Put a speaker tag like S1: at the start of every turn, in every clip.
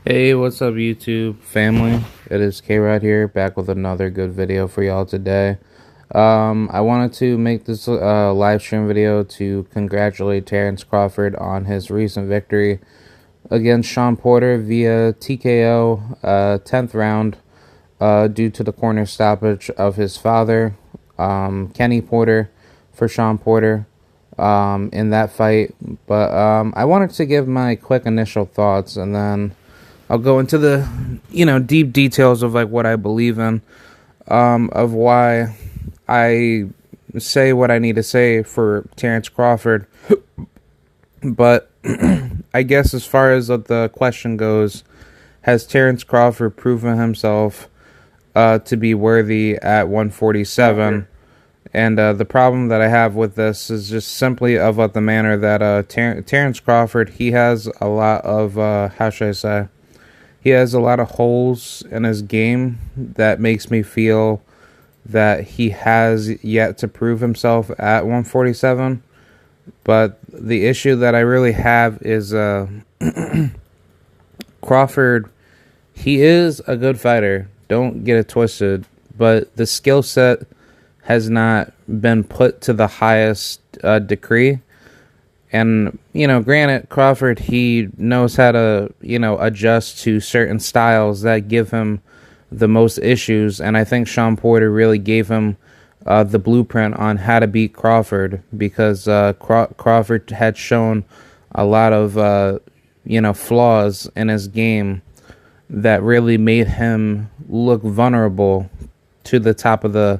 S1: Hey, what's up, YouTube family? It is K-Rod here, back with another good video for y'all today. I wanted to make this live stream video to congratulate Terence Crawford on his recent victory against Sean Porter via TKO, 10th round, due to the corner stoppage of his father, Kenny Porter, for Sean Porter in that fight. But I wanted to give my quick initial thoughts, and then I'll go into the, deep details of like what I believe in, of why I say what I need to say for Terence Crawford. But I guess as far as the question goes, has Terence Crawford proven himself to be worthy at 147? And the problem that I have with this is just simply of the manner that Terence Crawford, he has a lot of, how should I say? He has a lot of holes in his game that makes me feel that he has yet to prove himself at 147. But the issue that I really have is Crawford, he is a good fighter. Don't get it twisted. But the skill set has not been put to the highest degree. And, granted, Crawford, he knows how to, adjust to certain styles that give him the most issues. And I think Sean Porter really gave him the blueprint on how to beat Crawford, because Crawford had shown a lot of, flaws in his game that really made him look vulnerable to the top of the,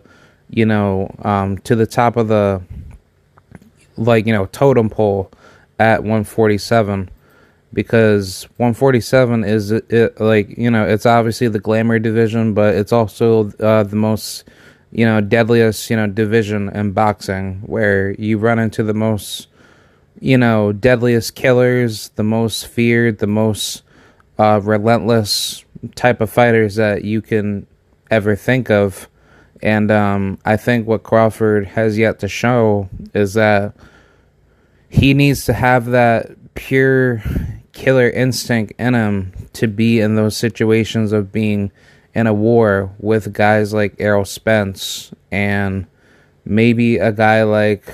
S1: totem pole at 147, because 147 is it's obviously the glamour division, but it's also the most deadliest division in boxing, where you run into the most deadliest killers, the most feared, the most relentless type of fighters that you can ever think of. And I think what Crawford has yet to show is that he needs to have that pure killer instinct in him to be in those situations of being in a war with guys like Errol Spence and maybe a guy like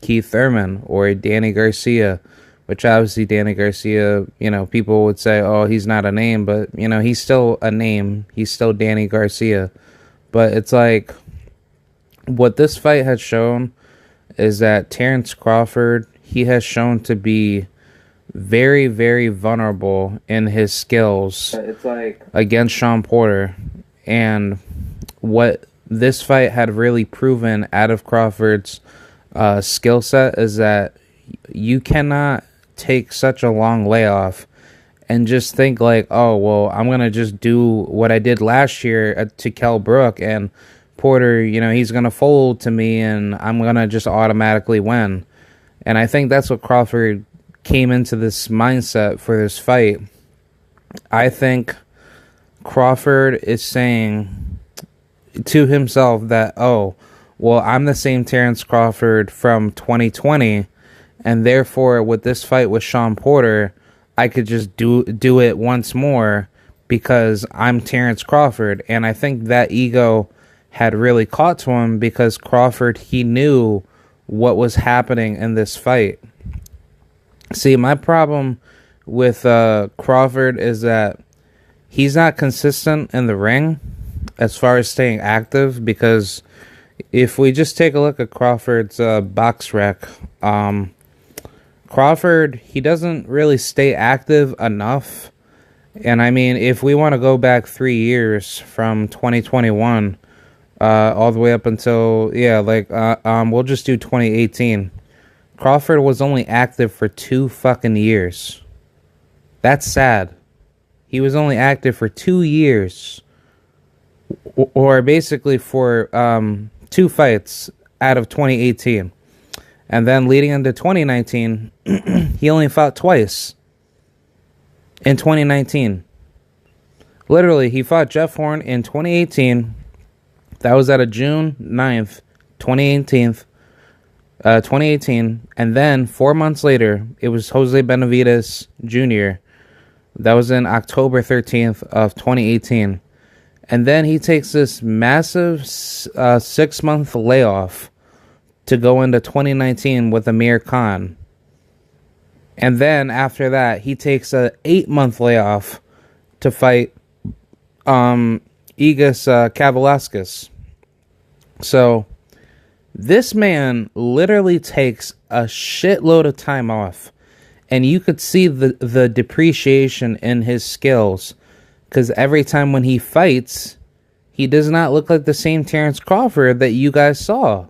S1: Keith Thurman or Danny Garcia, which obviously Danny Garcia, people would say, oh, he's not a name, but, he's still a name. He's still Danny Garcia. But it's like, what this fight has shown is that Terence Crawford, he has shown to be very, very vulnerable in his skills. It's like against Sean Porter. And what this fight had really proven out of Crawford's skill set is that you cannot take such a long layoff and just think like, oh, well, I'm going to just do what I did last year to Kell Brook, and Porter, he's going to fold to me and I'm going to just automatically win. And I think that's what Crawford came into this mindset for this fight. I think Crawford is saying to himself that, oh, well, I'm the same Terence Crawford from 2020, and therefore with this fight with Sean Porter, I could just do it once more because I'm Terence Crawford. And I think that ego had really caught to him, because Crawford, he knew what was happening in this fight. See, my problem with Crawford is that he's not consistent in the ring as far as staying active, because if we just take a look at Crawford's box rec, Crawford, he doesn't really stay active enough. And I mean, if we want to go back 3 years from 2021 all the way up until, we'll just do 2018. Crawford was only active for 2 fucking years. That's sad. He was only active for 2 years. Or basically for 2 fights out of 2018. And then leading into 2019, he only fought twice in 2019. Literally, he fought Jeff Horn in 2018. That was at a June 9th, 2018. And then 4 months later, it was Jose Benavidez Jr. That was in October 13th of 2018. And then he takes this massive 6-month layoff to go into 2019 with Amir Khan. And then after that, he takes a 8-month layoff to fight Igas Kavaliauskas. So this man literally takes a shitload of time off, and you could see the depreciation in his skills, because every time when he fights, he does not look like the same Terence Crawford that you guys saw.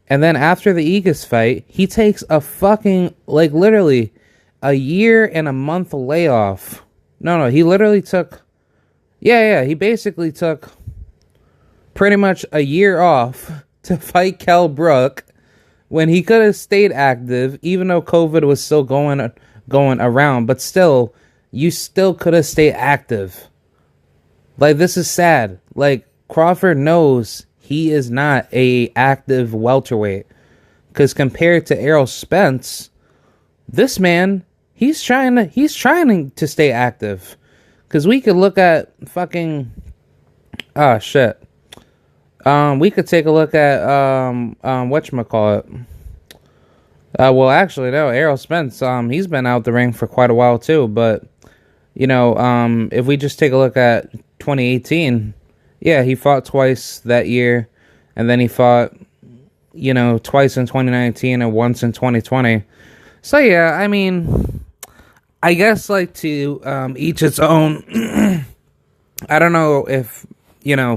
S1: And then after the Igas fight, he takes a fucking, like, literally a year and a month layoff. No, he literally took, he basically took pretty much a year off to fight Kell Brook when he could have stayed active, even though COVID was still going around. But still, you still could have stayed active. Like, this is sad. Like, Crawford knows he is not a active welterweight, because compared to Errol Spence, this man, he's trying to stay active. Because we could look at fucking we could take a look at whatchamacallit. Well, actually, no, Errol Spence, he's been out the ring for quite a while too. But if we just take a look at 2018, yeah, he fought twice that year, and then he fought, twice in 2019 and once in 2020. So yeah, I mean, I guess, like, to each its own. I don't know if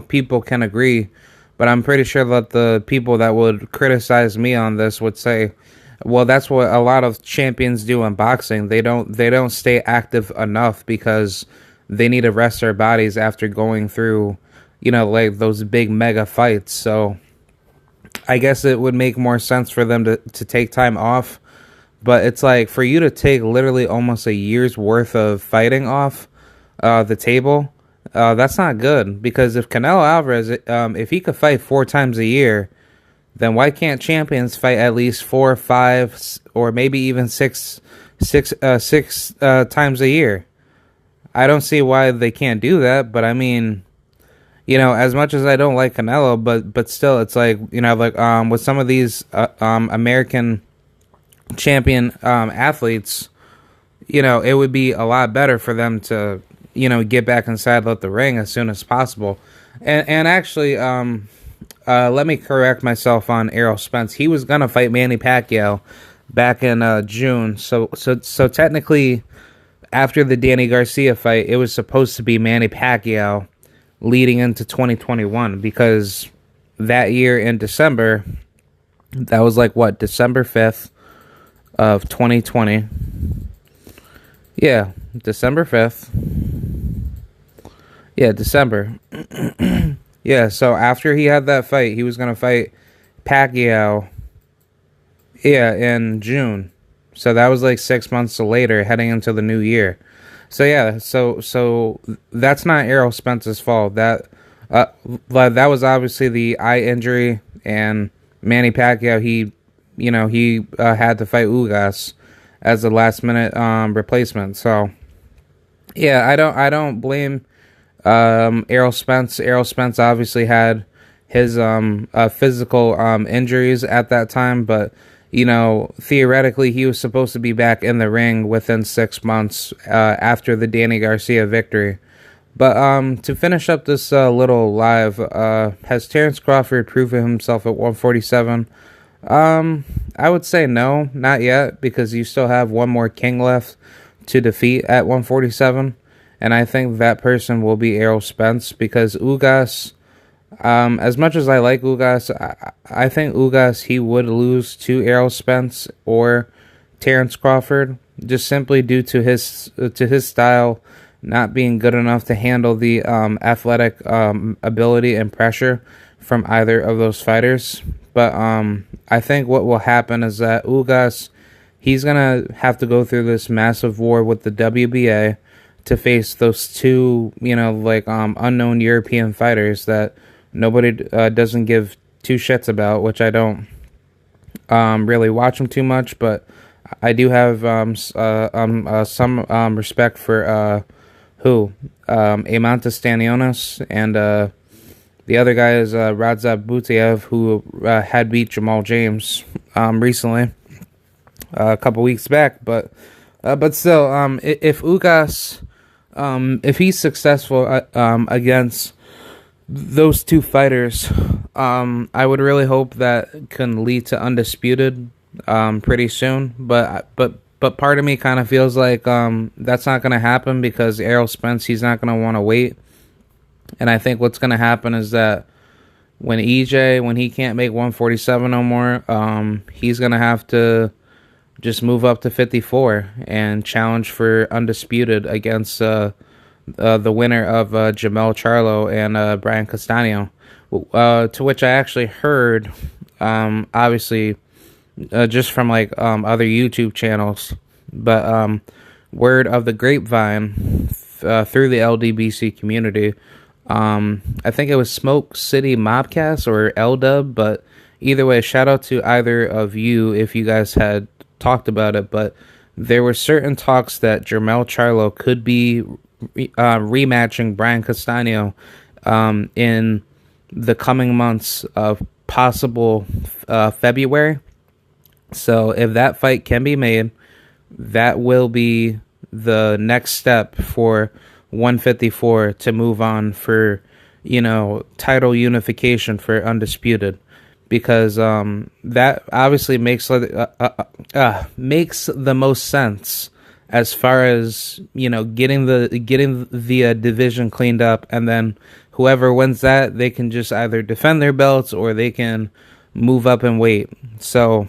S1: people can agree, but I'm pretty sure that the people that would criticize me on this would say, well, that's what a lot of champions do in boxing. They don't stay active enough because they need to rest their bodies after going through, like, those big mega fights. So I guess it would make more sense for them to take time off. But it's like, for you to take literally almost a year's worth of fighting off the table, that's not good. Because if Canelo Alvarez, if he could fight 4 times a year, then why can't champions fight at least 4, 5, or maybe even six times a year? I don't see why they can't do that. But I mean, as much as I don't like Canelo, but still, it's like, with some of these American champion athletes, it would be a lot better for them to get back inside the ring as soon as possible. And actually, let me correct myself on Errol Spence. He was gonna fight Manny Pacquiao back in June. So technically, after the Danny Garcia fight, it was supposed to be Manny Pacquiao leading into 2021, because that year in December, that was like December 5th of 2020. Yeah, December 5th. Yeah, December. Yeah, so after he had that fight, he was going to fight Pacquiao, in June. So that was like 6 months later, heading into the new year. So yeah, so that's not Errol Spence's fault. That was obviously the eye injury, and Manny Pacquiao, he had to fight Ugas as a last minute replacement. So yeah, I don't blame Errol Spence. Errol Spence obviously had his physical injuries at that time, but theoretically he was supposed to be back in the ring within 6 months after the Danny Garcia victory. But to finish up this little live, has Terence Crawford proven himself at 147? I would say no, not yet, because you still have one more king left to defeat at 147. And I think that person will be Errol Spence, because Ugas, as much as I like Ugas, I think Ugas, he would lose to Errol Spence or Terence Crawford, just simply due to his style not being good enough to handle the athletic ability and pressure from either of those fighters. But I think what will happen is that Ugas, he's going to have to go through this massive war with the WBA to face those two, unknown European fighters that nobody doesn't give two shits about, which I don't really watch them too much, but I do have some respect for who Amanta Stanionis, and the other guy is Radzab Butayev, who had beat Jamal James recently, a couple weeks back. But still, if Ugas, if he's successful against those two fighters, I would really hope that can lead to Undisputed pretty soon. But part of me kind of feels like that's not going to happen because Errol Spence, he's not going to want to wait. And I think what's going to happen is that when EJ, when he can't make 147 no more, he's going to have to just move up to 54 and challenge for Undisputed against the winner of Jamel Charlo and Brian Castano. To which I actually heard, obviously, just from like other YouTube channels, but word of the grapevine through the LDBC community. I think it was Smoke City Mobcast or LDub, but either way, shout out to either of you if you guys had talked about it. But there were certain talks that Jermell Charlo could be rematching Brian Castano in the coming months of possible February. So if that fight can be made, that will be the next step for 154 to move on for, title unification for Undisputed, because that obviously makes the most sense as far as getting the division cleaned up, and then whoever wins that, they can just either defend their belts or they can move up and weight. So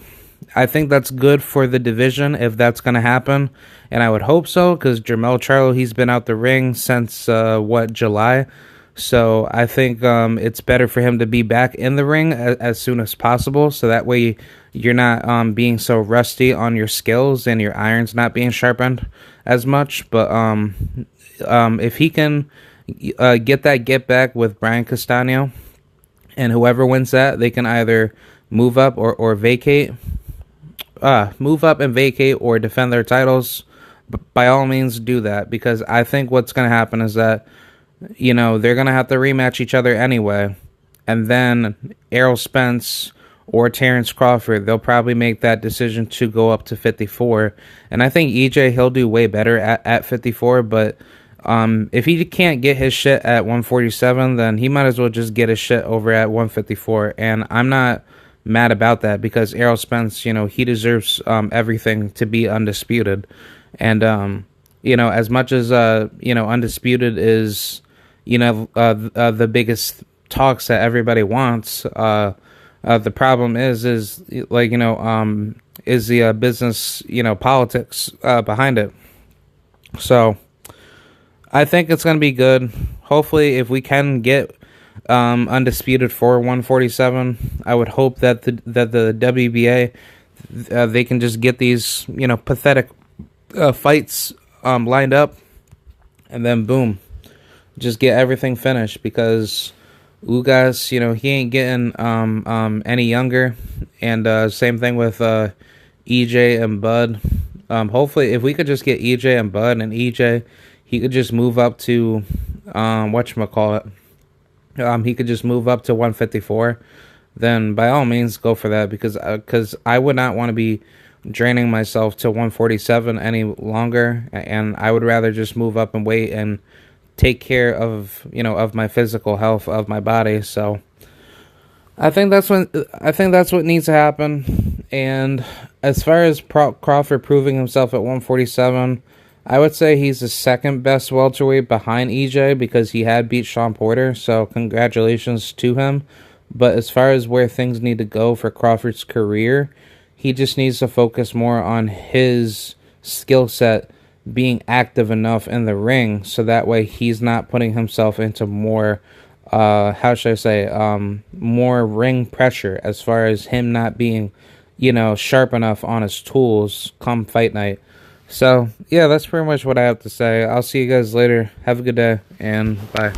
S1: I think that's good for the division if that's going to happen, and I would hope so, because Jermell Charlo, he's been out the ring since July, so I think it's better for him to be back in the ring as soon as possible, so that way you're not being so rusty on your skills and your iron's not being sharpened as much. But if he can get back with Brian Castano, and whoever wins that, they can either move up or vacate. Move up and vacate or defend their titles. By all means, do that, because I think what's going to happen is that, they're going to have to rematch each other anyway, and then Errol Spence or Terence Crawford, they'll probably make that decision to go up to 54, and I think EJ, he'll do way better at 54, but if he can't get his shit at 147, then he might as well just get his shit over at 154, and I'm not mad about that, because Errol Spence, he deserves everything to be undisputed. And as much as Undisputed is the biggest talks that everybody wants, the problem is the business, politics behind it. So I think it's going to be good. Hopefully, if we can get Undisputed for 147, I would hope that the WBA, they can just get these pathetic fights lined up, and then boom, just get everything finished, because Ugas, he ain't getting any younger, and same thing with EJ and Bud. Hopefully, if we could just get EJ and Bud, and EJ, he could just move up to whatchamacallit. He could just move up to 154, then by all means go for that, because I would not want to be draining myself to 147 any longer, and I would rather just move up and wait and take care of of my physical health of my body. So I think that's what needs to happen. And as far as Crawford proving himself at 147, I would say he's the second best welterweight behind EJ, because he had beat Sean Porter, so congratulations to him. But as far as where things need to go for Crawford's career, he just needs to focus more on his skill set being active enough in the ring, so that way he's not putting himself into more, more ring pressure, as far as him not being, sharp enough on his tools come fight night. So, yeah, that's pretty much what I have to say. I'll see you guys later. Have a good day, and bye.